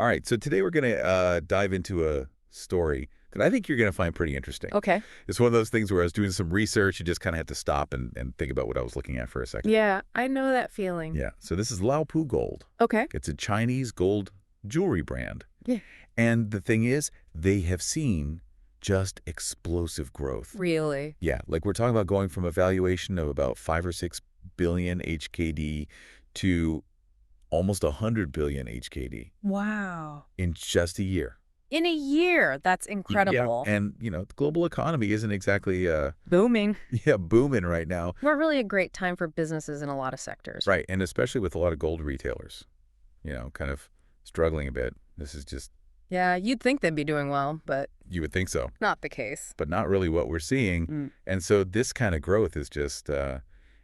All right, so today we're going to dive into a story that I think you're going to find pretty interesting. Okay. It's one of those things where I was doing some research and just kind of had to stop and think about what I was looking at for a second. Yeah, I know that feeling. Yeah, so this is Lao Pu Gold. Okay. It's a Chinese gold jewelry brand. Yeah. And the thing is, they have seen just explosive growth. Really? Yeah, like we're talking about going from a valuation of about 5 or 6 billion HKD to almost 100 billion HKD Wow. in just a year. In a year, that's incredible. Yeah, and the global economy isn't exactly Booming. booming right now. Not really a great time for businesses in a lot of sectors. Right, and especially with a lot of gold retailers, kind of struggling a bit. This is just... Yeah, you'd think they'd be doing well, but You would think so, not the case. but not really what we're seeing. And so this kind of growth is just,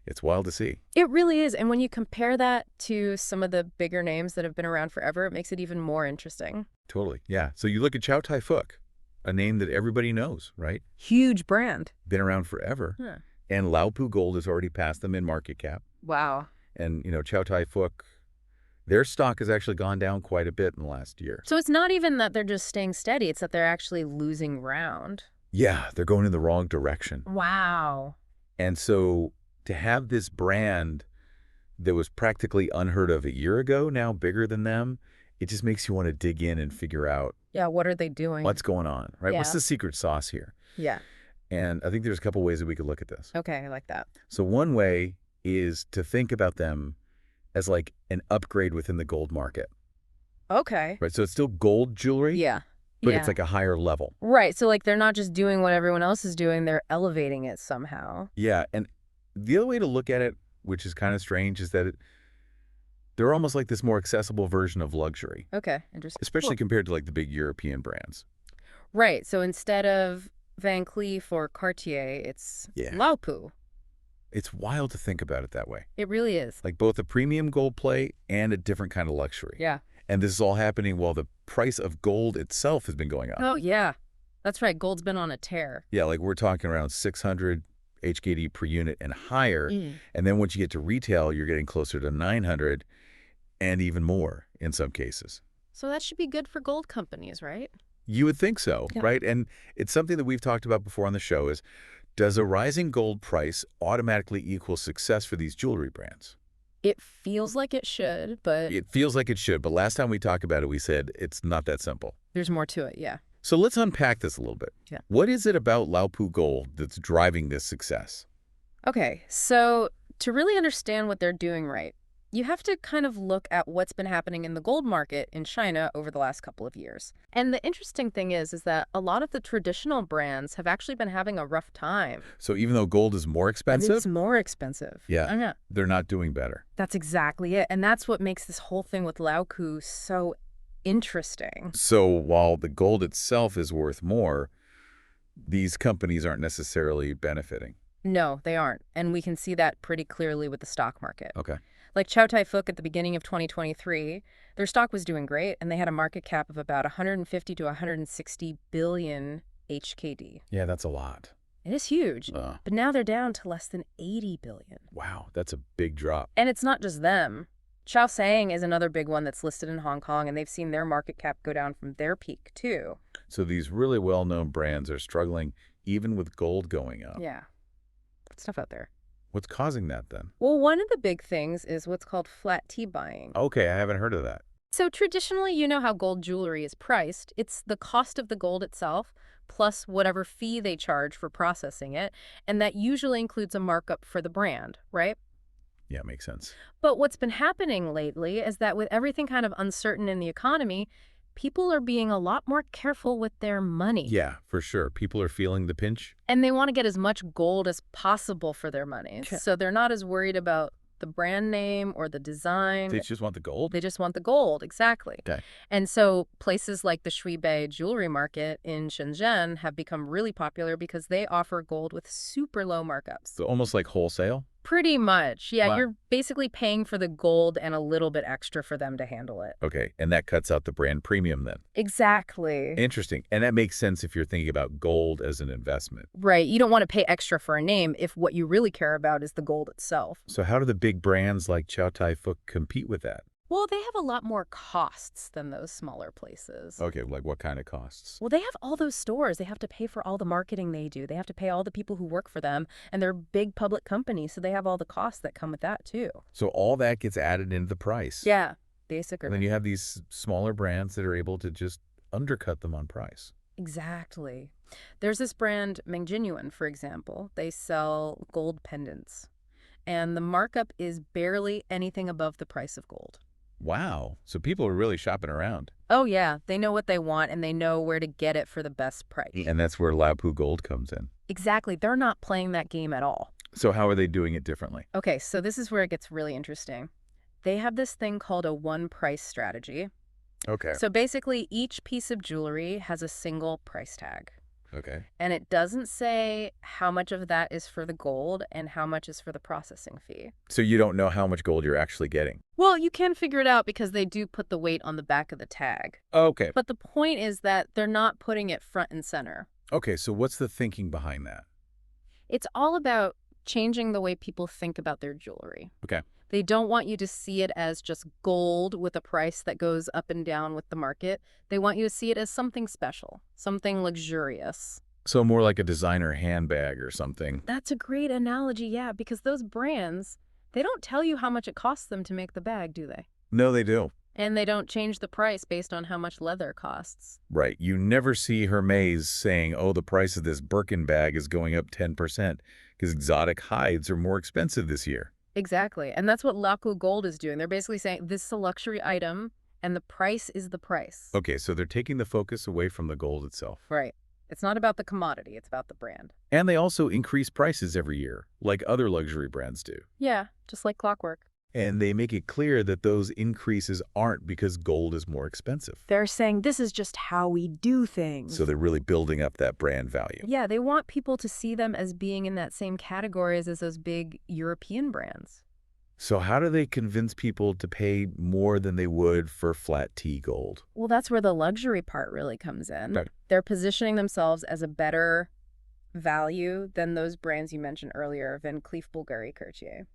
it's wild to see. It really is. And when you compare that to some of the bigger names that have been around forever, it makes it even more interesting. Totally, yeah. So you look at Chow Tai Fook, a name that everybody knows, right? Huge brand. Been around forever. Huh. And Lao Pu Gold has already passed them in market cap. Wow. And, Chow Tai Fook, their stock has actually gone down quite a bit in the last year. So it's not even that they're just staying steady, it's that they're actually losing ground. Yeah, they're going in the wrong direction. Wow. And so to have this brand that was practically unheard of a year ago, now bigger than them, it just makes you want to dig in and figure out Yeah, what are they doing? what's going on, right? What's Yeah. the secret sauce here? Yeah. And I think there's a couple ways that we could look at this. Okay, I like that. So one way is to think about them as like an upgrade within the gold market, Okay. right? So it's still gold jewelry, Yeah. but Yeah. it's like a higher level. Right. So, like, they're not just doing what everyone else is doing, they're elevating it somehow. Yeah, and the other way to look at it, which is kind of strange, is that they're almost like this more accessible version of luxury, Okay. Interesting. especially compared to like the big European brands. Right. So instead of Van Cleef or Cartier, it's Yeah. Lao Pu. It's wild to think about it that way. It really is. Like both a premium gold play and a different kind of luxury. Yeah. And this is all happening while the price of gold itself has been going up. Oh, yeah. That's right. Gold's been on a tear. Yeah, like we're talking around 600 HKD per unit and higher. And then once you get to retail, you're getting closer to 900 and even more in some cases. So that should be good for gold companies, right? You would think so, Yeah. right? And it's something that we've talked about before on the show is, does a rising gold price automatically equal success for these jewelry brands? It feels like it should, but It feels like it should, but last time we talked about it, we said it's not that simple. there's more to it. Yeah. So let's unpack this a little bit. Yeah. What is it about Lao Pu Gold that's driving this success? Okay. So to really understand what they're doing right, you have to kind of look at what's been happening in the gold market in China over the last couple of years. And the interesting thing is that a lot of the traditional brands have actually been having a rough time. So even though gold is more expensive, It's more expensive. Yeah. I know. they're not doing better. That's exactly it. And that's what makes this whole thing with LaoPu so interesting. So while the gold itself is worth more, these companies aren't necessarily benefiting. No, they aren't. And we can see that pretty clearly with the stock market. Okay. Like Chow Tai Fook at the beginning of 2023, their stock was doing great, and they had a market cap of about 150 to 160 billion HKD. Yeah, that's a lot. It is huge. But now they're down to less than 80 billion. Wow, that's a big drop. And it's not just them. Chow Sang is another big one that's listed in Hong Kong, and they've seen their market cap go down from their peak, too. So these really well-known brands are struggling even with gold going up. Yeah. Good stuff out there. What's causing that then? Well, one of the big things is what's called flat tea buying. Okay, I haven't heard of that. So traditionally, you know how gold jewelry is priced. It's the cost of the gold itself plus whatever fee they charge for processing it, and that usually includes a markup for the brand, right? Yeah, makes sense. But what's been happening lately is that with everything kind of uncertain in the economy, people are being a lot more careful with their money. Yeah, for sure. People are feeling the pinch. And they want to get as much gold as possible for their money. Okay. So they're not as worried about the brand name or the design. They just want the gold? They just want the gold, exactly. Okay. And so places like the Shuibei jewelry market in Shenzhen have become really popular because they offer gold with super low markups. So almost like wholesale? Pretty much. Yeah, Wow. you're basically paying for the gold and a little bit extra for them to handle it. Okay, and that cuts out the brand premium then. Exactly. Interesting. And that makes sense if you're thinking about gold as an investment. Right. You don't want to pay extra for a name if what you really care about is the gold itself. So how do the big brands like Chow Tai Fook compete with that? Well, they have a lot more costs than those smaller places. Okay, like what kind of costs? Well, they have all those stores. They have to pay for all the marketing they do. They have to pay all the people who work for them, and they're big public companies, so they have all the costs that come with that too. So all that gets added into the price. Yeah, basic And then you have these smaller brands that are able to just undercut them on price. Exactly. There's this brand, Mengjinyuan, for example. They sell gold pendants, and the markup is barely anything above the price of gold. Wow. So people are really shopping around. Oh, yeah. They know what they want, and they know where to get it for the best price. And that's where Lao Pu Gold comes in. Exactly. They're not playing that game at all. So how are they doing it differently? Okay, so this is where it gets really interesting. They have this thing called a one-price strategy. Okay. So basically, each piece of jewelry has a single price tag. Okay. And it doesn't say how much of that is for the gold and how much is for the processing fee. So you don't know how much gold you're actually getting? Well, you can figure it out because they do put the weight on the back of the tag. Okay. But the point is that they're not putting it front and center. Okay, so what's the thinking behind that? It's all about changing the way people think about their jewelry. Okay. They don't want you to see it as just gold with a price that goes up and down with the market. They want you to see it as something special, something luxurious. So more like a designer handbag or something. That's a great analogy, yeah, because those brands, they don't tell you how much it costs them to make the bag, do they? No, they do. And they don't change the price based on how much leather costs. Right. You never see Hermes saying, oh, the price of this Birkin bag is going up 10% because exotic hides are more expensive this year. Exactly. And that's what Lao Pu Gold is doing. They're basically saying this is a luxury item and the price is the price. Okay, so they're taking the focus away from the gold itself. Right. It's not about the commodity, it's about the brand. And they also increase prices every year, like other luxury brands do. Yeah, just like clockwork. And they make it clear that those increases aren't because gold is more expensive. They're saying this is just how we do things. So they're really building up that brand value. Yeah, they want people to see them as being in that same category as those big European brands. So how do they convince people to pay more than they would for flat T gold? Well, that's where the luxury part really comes in. Okay. They're positioning themselves as a better value than those brands you mentioned earlier, Van Cleef Bulgari Cartier.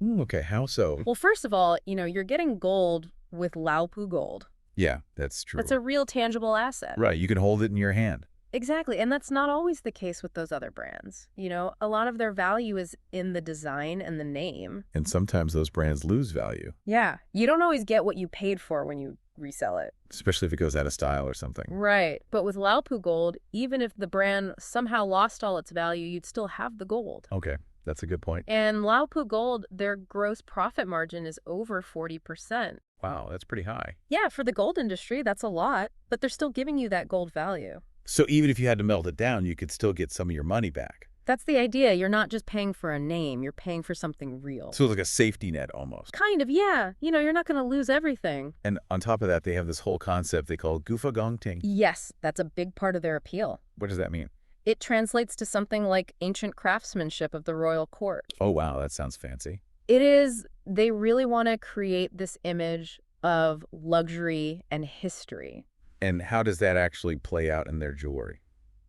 Okay, how so? Well, first of all, you're getting gold with Lao Pu Gold. Yeah, that's true. That's a real tangible asset. Right, you can hold it in your hand. Exactly, and that's not always the case with those other brands. A lot of their value is in the design and the name. And sometimes those brands lose value, Yeah, you don't always get what you paid for when you resell it. especially if it goes out of style or something. Right, but with Lao Pu Gold, even if the brand somehow lost all its value, you'd still have the gold. Okay, that's a good point. And Lao Pu Gold, their gross profit margin is over 40%. Wow, that's pretty high. Yeah, for the gold industry, that's a lot, but they're still giving you that gold value. So even if you had to melt it down, you could still get some of your money back. That's the idea. You're not just paying for a name, you're paying for something real. So it's like a safety net almost. Kind of, yeah. You're not going to lose everything. And on top of that, they have this whole concept they call Gufa Gongting. Yes, that's a big part of their appeal. What does that mean? It translates to something like ancient craftsmanship of the royal court. Oh, wow, that sounds fancy. It is, they really want to create this image of luxury and history. And how does that actually play out in their jewelry?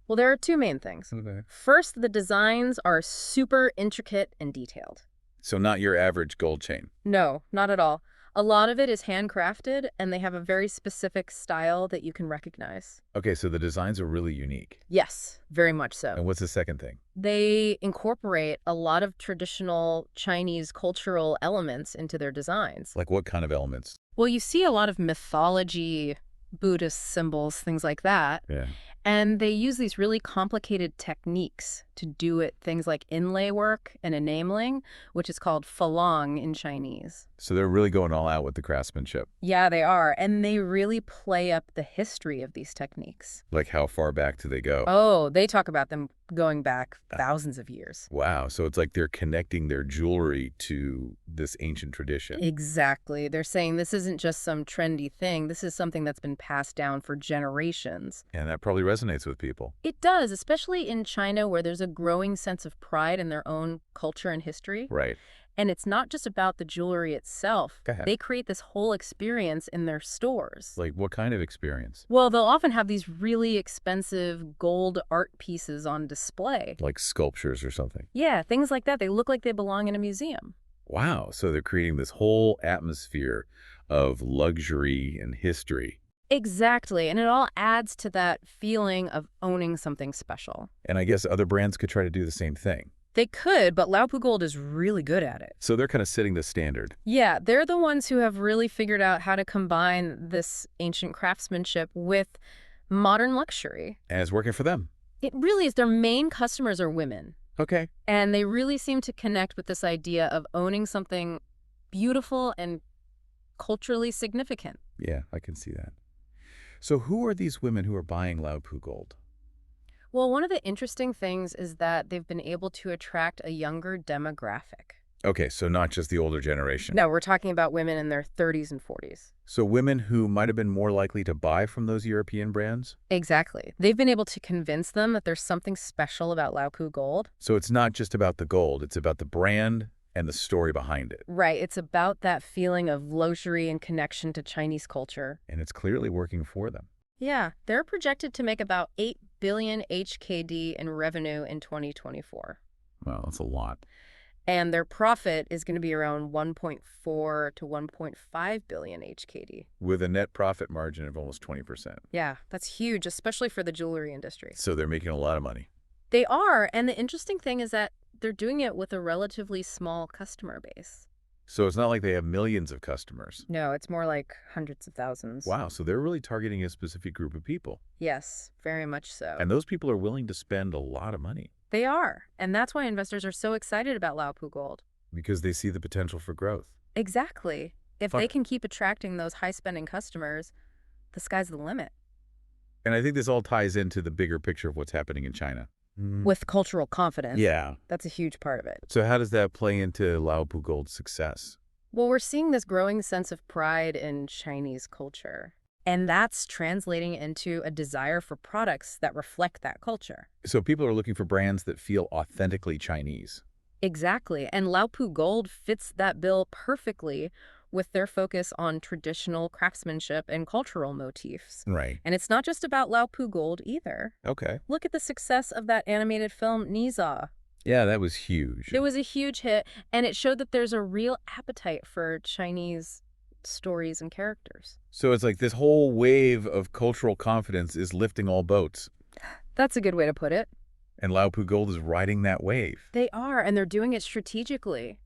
Well, there are two main things. Okay. First, the designs are super intricate and detailed. So not your average gold chain. No, not at all. A lot of it is handcrafted, and they have a very specific style that you can recognize. Okay, so the designs are really unique. Yes, very much so. And what's the second thing? They incorporate a lot of traditional Chinese cultural elements into their designs. Like what kind of elements? Well, you see a lot of mythology, Buddhist symbols, things like that. Yeah. And they use these really complicated techniques to do it, things like inlay work and enameling, which is called falong in Chinese. So they're really going all out with the craftsmanship. Yeah, they are. And they really play up the history of these techniques. Like how far back do they go? Oh, they talk about them going back thousands of years. Wow, so it's like they're connecting their jewelry to this ancient tradition. Exactly. They're saying this isn't just some trendy thing. This is something that's been passed down for generations. And that probably resonates with people. It does, especially in China, where there's a growing sense of pride in their own culture and history. Right. And it's not just about the jewelry itself. Go ahead. They create this whole experience in their stores. Like what kind of experience? Well, they'll often have these really expensive gold art pieces on display. Like sculptures or something. Yeah, things like that. They look like they belong in a museum. Wow, so they're creating this whole atmosphere of luxury and history. Exactly, and it all adds to that feeling of owning something special. And I guess other brands could try to do the same thing. They could, but Lao Pu Gold is really good at it. So they're kind of setting the standard. Yeah, they're the ones who have really figured out how to combine this ancient craftsmanship with modern luxury. And it's working for them. It really is. Their main customers are women. Okay. And they really seem to connect with this idea of owning something beautiful and culturally significant. Yeah, I can see that. So who are these women who are buying Lao Pu Gold? Well, one of the interesting things is that they've been able to attract a younger demographic. Okay, so not just the older generation. No, we're talking about women in their 30s and 40s. So women who might have been more likely to buy from those European brands? Exactly. They've been able to convince them that there's something special about Lao Pu Gold. So it's not just about the gold, it's about the brand and the story behind it. Right. It's about that feeling of luxury and connection to Chinese culture. And it's clearly working for them. Yeah, they're projected to make about 8 billion HKD in revenue in 2024. Well, that's a lot. And their profit is going to be around 1.4 to 1.5 billion HKD. With a net profit margin of almost 20%. Yeah, that's huge, especially for the jewelry industry. So they're making a lot of money. They are, and the interesting thing is that they're doing it with a relatively small customer base. So it's not like they have millions of customers. No, it's more like hundreds of thousands. Wow, so they're really targeting a specific group of people. Yes, very much so. And those people are willing to spend a lot of money. They are, and that's why investors are so excited about Lao Pu Gold. Because they see the potential for growth. Exactly. If Fuck. they can keep attracting those high-spending customers, the sky's the limit. And I think this all ties into the bigger picture of what's happening in China. With cultural confidence. Yeah. That's a huge part of it. So how does that play into Lao Pu Gold's success? Well, we're seeing this growing sense of pride in Chinese culture. And that's translating into a desire for products that reflect that culture. So people are looking for brands that feel authentically Chinese. Exactly. And Lao Pu Gold fits that bill perfectly with their focus on traditional craftsmanship and cultural motifs. Right. And it's not just about Lao Pu Gold either. Okay. Look at the success of that animated film, Niza. Yeah, that was huge. It was a huge hit, and it showed that there's a real appetite for Chinese stories and characters. So it's like this whole wave of cultural confidence is lifting all boats. That's a good way to put it. And Lao Pu Gold is riding that wave. They are, and they're doing it strategically.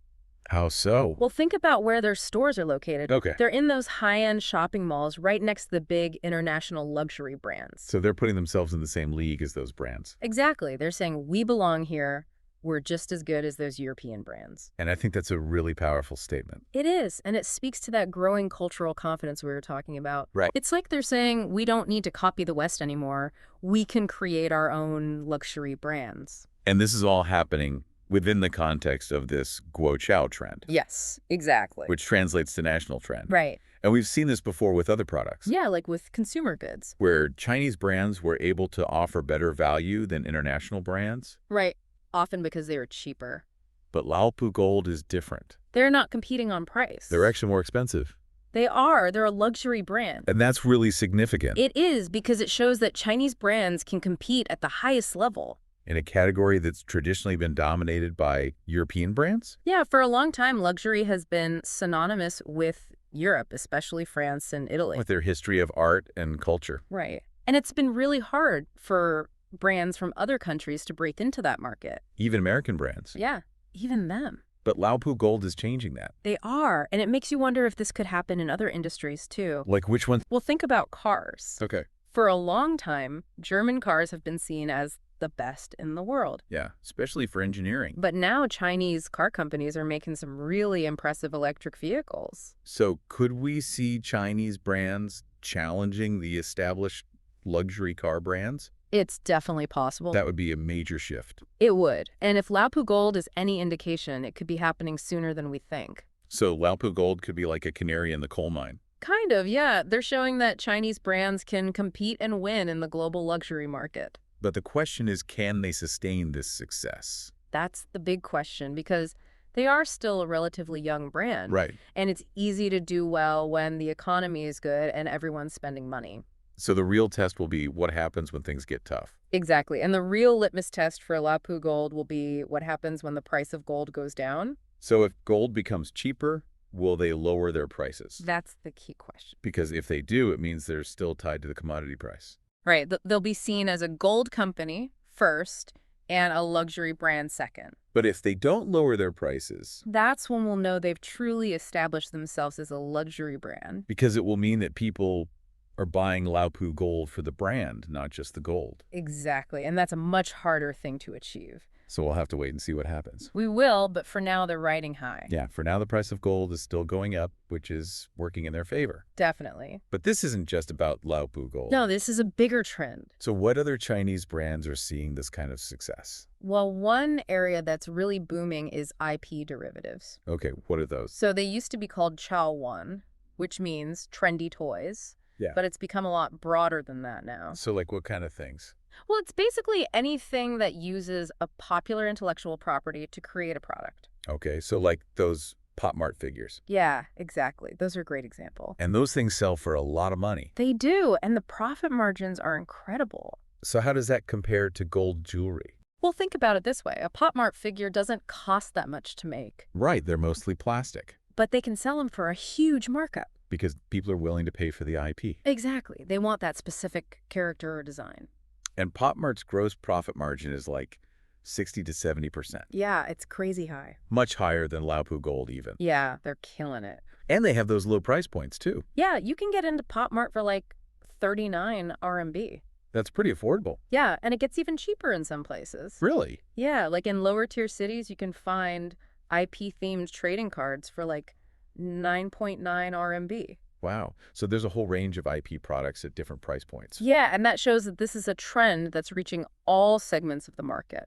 How so? Well, think about where their stores are located. Okay. They're in those high-end shopping malls right next to the big international luxury brands. So they're putting themselves in the same league as those brands. Exactly. They're saying, we belong here. We're just as good as those European brands. And I think that's a really powerful statement. It is, and it speaks to that growing cultural confidence we were talking about. Right. It's like they're saying, we don't need to copy the West anymore. We can create our own luxury brands. And this is all happening within the context of this guoqiao trend. Yes, exactly. Which translates to national trend. Right. And we've seen this before with other products. Yeah, like with consumer goods. Where Chinese brands were able to offer better value than international brands. Right. Often because they were cheaper. But Lao Pu Gold is different. They're not competing on price. They're actually more expensive. They are. They're a luxury brand. And that's really significant. It is, because it shows that Chinese brands can compete at the highest level. In a category that's traditionally been dominated by European brands? Yeah, for a long time, luxury has been synonymous with Europe, especially France and Italy. With their history of art and culture. Right. And it's been really hard for brands from other countries to break into that market. Even American brands. Yeah, even them. But Lao Pu Gold is changing that. They are, and it makes you wonder if this could happen in other industries too. Like which ones? Well, think about cars. Okay. For a long time, German cars have been seen as the best in the world. Yeah, especially for engineering. But now Chinese car companies are making some really impressive electric vehicles. So could we see Chinese brands challenging the established luxury car brands? It's definitely possible. That would be a major shift. It would. And if Lao Pu Gold is any indication, it could be happening sooner than we think. So Lao Pu Gold could be like a canary in the coal mine. Kind of, yeah. They're showing that Chinese brands can compete and win in the global luxury market. But the question is, can they sustain this success? That's the big question, because they are still a relatively young brand. Right. And it's easy to do well when the economy is good and everyone's spending money. So the real test will be what happens when things get tough. Exactly. And the real litmus test for Lao Pu Gold will be what happens when the price of gold goes down. So if gold becomes cheaper, will they lower their prices? That's the key question. Because if they do, it means they're still tied to the commodity price. Right. They'll be seen as a gold company first and a luxury brand second. But if they don't lower their prices, That's when we'll know they've truly established themselves as a luxury brand. because it will mean that people are buying Lao Pu Gold for the brand, not just the gold. Exactly. And that's a much harder thing to achieve. So we'll have to wait and see what happens. We will, but for now, they're riding high. Yeah, for now the price of gold is still going up, which is working in their favor. Definitely. But this isn't just about Lao Pu Gold. No, this is a bigger trend. So what other Chinese brands are seeing this kind of success? Well, one area that's really booming is IP derivatives. Okay, what are those? So they used to be called Chow One, which means trendy toys. Yeah. But it's become a lot broader than that now. So like what kind of things? Well, it's basically anything that uses a popular intellectual property to create a product. Okay, so like those Pop Mart figures. Yeah, exactly. Those are a great example. And those things sell for a lot of money. They do, and the profit margins are incredible. So how does that compare to gold jewelry? Well, think about it this way. A Pop Mart figure doesn't cost that much to make, Right, they're mostly plastic but they can sell them for a huge markup. because people are willing to pay for the IP. Exactly. They want that specific character or design. And Pop Mart's gross profit margin is like 60 to 70%. Yeah, it's crazy high. Much higher than Lao Pu Gold even. Yeah, they're killing it. And they have those low price points too. Yeah, you can get into Pop Mart for like 39 RMB. That's pretty affordable. Yeah, and it gets even cheaper in some places. Really? Yeah, like in lower tier cities, you can find IP-themed trading cards for like 9.9 RMB. Wow. So there's a whole range of IP products at different price points. Yeah, and that shows that this is a trend that's reaching all segments of the market.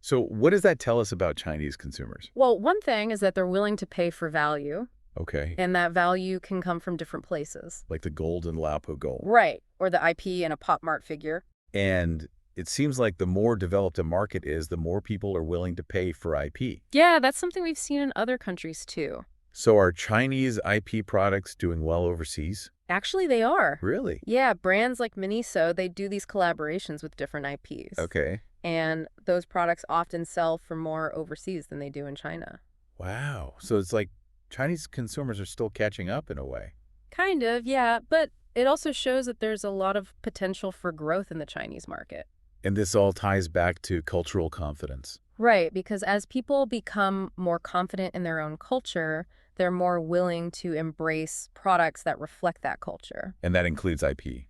So what does that tell us about Chinese consumers? Well, one thing is that they're willing to pay for value, Okay. and that value can come from different places. Like the gold and Lao Pu Gold. Right, or the IP in a Pop Mart figure. And it seems like the more developed a market is, the more people are willing to pay for IP. Yeah, that's something we've seen in other countries too. So are Chinese IP products doing well overseas? Actually, they are. Really? Yeah, brands like Miniso, they do these collaborations with different IPs. Okay. And those products often sell for more overseas than they do in China. Wow. So it's like Chinese consumers are still catching up in a way. Kind of, yeah, but it also shows that there's a lot of potential for growth in the Chinese market. And this all ties back to cultural confidence. Right, because as people become more confident in their own culture, they're more willing to embrace products that reflect that culture. And that includes IP.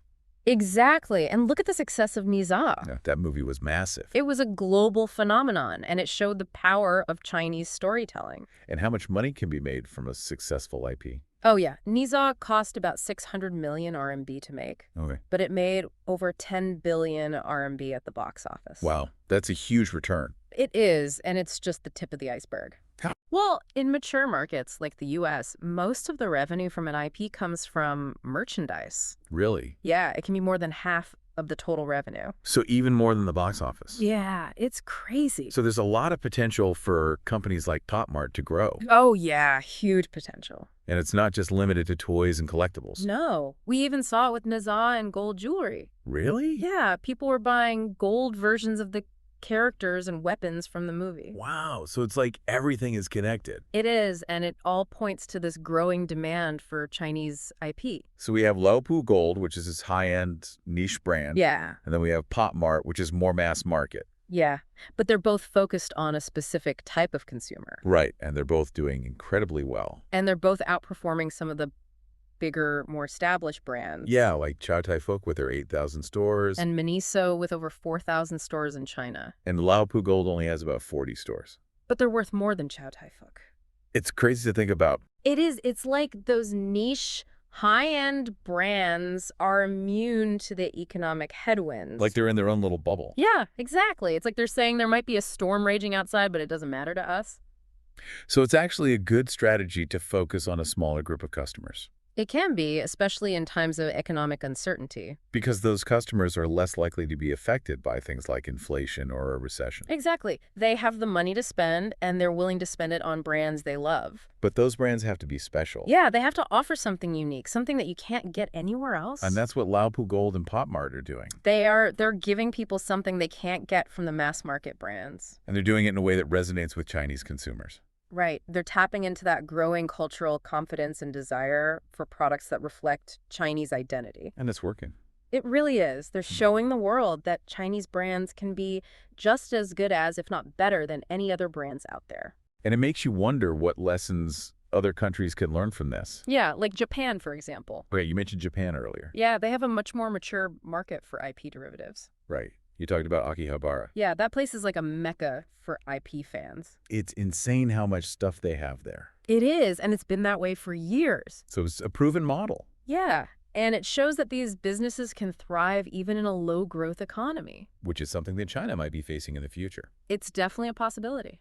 Exactly. And look at the success of Niza. Yeah, that movie was massive. It was a global phenomenon, and it showed the power of Chinese storytelling. And how much money can be made from a successful IP? Oh, yeah. Niza cost about 600 million RMB to make, Okay. but it made over 10 billion RMB at the box office. Wow. That's a huge return. It is, and it's just the tip of the iceberg. How? Well, in mature markets like the US, most of the revenue from an IP comes from merchandise. Really? Yeah, it can be more than half of the total revenue. So even more than the box office? Yeah, it's crazy. So there's a lot of potential for companies like Pop Mart to grow. Oh, yeah, huge potential. And it's not just limited to toys and collectibles. No, we even saw it with Niza and gold jewelry. Really? Yeah, people were buying gold versions of the characters and weapons from the movie. Wow. So it's like everything is connected. It is, and it all points to this growing demand for Chinese IP. So we have Lao Pu Gold, which is this high-end niche brand. Yeah, And then we have Pop Mart, which is more mass market. yeah. But they're both focused on a specific type of consumer. Right. And they're both doing incredibly well. And they're both outperforming some of the bigger, more established brands. Yeah, like Chow Tai Fook with their 8,000 stores. And Miniso with over 4,000 stores in China. And Lao Pu Gold only has about 40 stores. But they're worth more than Chow Tai Fook. It's crazy to think about. It is. It's like those niche, high-end brands are immune to the economic headwinds. Like they're in their own little bubble. Yeah, exactly. It's like they're saying there might be a storm raging outside, but it doesn't matter to us. So it's actually a good strategy to focus on a smaller group of customers. It can be, especially in times of economic uncertainty. Because those customers are less likely to be affected by things like inflation or a recession. Exactly. They have the money to spend, and they're willing to spend it on brands they love. But those brands have to be special. Yeah, they have to offer something unique, something that you can't get anywhere else. And that's what Lao Pu Gold and Pop Mart are doing. They're giving people something they can't get from the mass market brands. And they're doing it in a way that resonates with Chinese consumers. Right. They're tapping into that growing cultural confidence and desire for products that reflect Chinese identity. And it's working. It really is. They're Hmm. showing the world that Chinese brands can be just as good as, if not better than, any other brands out there. And it makes you wonder what lessons other countries can learn from this. Yeah, like Japan, for example. Okay, you mentioned Japan earlier. Yeah, they have a much more mature market for IP derivatives. Right. You talked about Akihabara. Yeah, that place is like a mecca for IP fans. It's insane how much stuff they have there. It is, and it's been that way for years. So it's a proven model. Yeah, and it shows that these businesses can thrive even in a low-growth economy. Which is something that China might be facing in the future. It's definitely a possibility.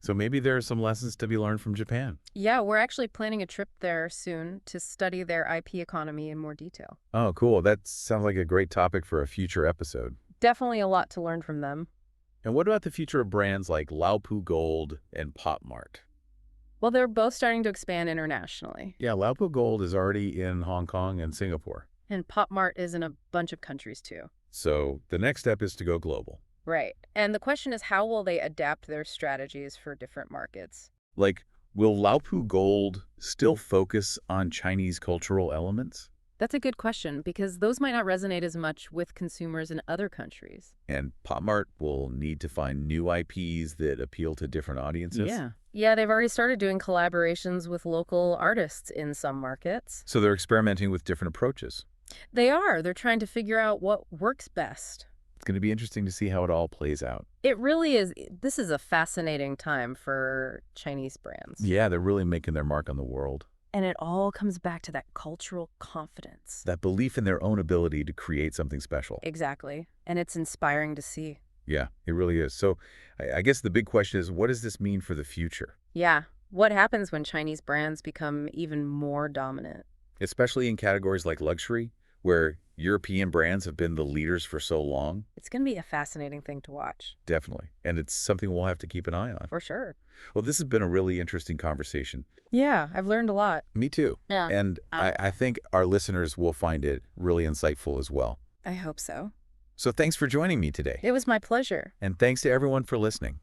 So maybe there are some lessons to be learned from Japan. Yeah, we're actually planning a trip there soon to study their IP economy in more detail. Oh, cool. That sounds like a great topic for a future episode. Definitely a lot to learn from them. And what about the future of brands like Lao Pu Gold and Pop Mart? Well, they're both starting to expand internationally. Yeah, Lao Pu Gold is already in Hong Kong and Singapore. And Pop Mart is in a bunch of countries too. So the next step is to go global. Right. And the question is, how will they adapt their strategies for different markets? Like, will Lao Pu Gold still focus on Chinese cultural elements? That's a good question, because those might not resonate as much with consumers in other countries. And Pop Mart will need to find new IPs that appeal to different audiences? Yeah, they've already started doing collaborations with local artists in some markets. So they're experimenting with different approaches. They are. They're trying to figure out what works best. It's going to be interesting to see how it all plays out. It really is. This is a fascinating time for Chinese brands. Yeah, they're really making their mark on the world. And it all comes back to that cultural confidence. That belief in their own ability to create something special. Exactly. And it's inspiring to see. Yeah, it really is. So I guess the big question is, what does this mean for the future? Yeah. What happens when Chinese brands become even more dominant? Especially in categories like luxury, where European brands have been the leaders for so long. It's going to be a fascinating thing to watch. Definitely. And it's something we'll have to keep an eye on. For sure. Well, this has been a really interesting conversation. Yeah, I've learned a lot. Me too. Yeah. And I think our listeners will find it really insightful as well. I hope so. So thanks for joining me today. It was my pleasure. And thanks to everyone for listening.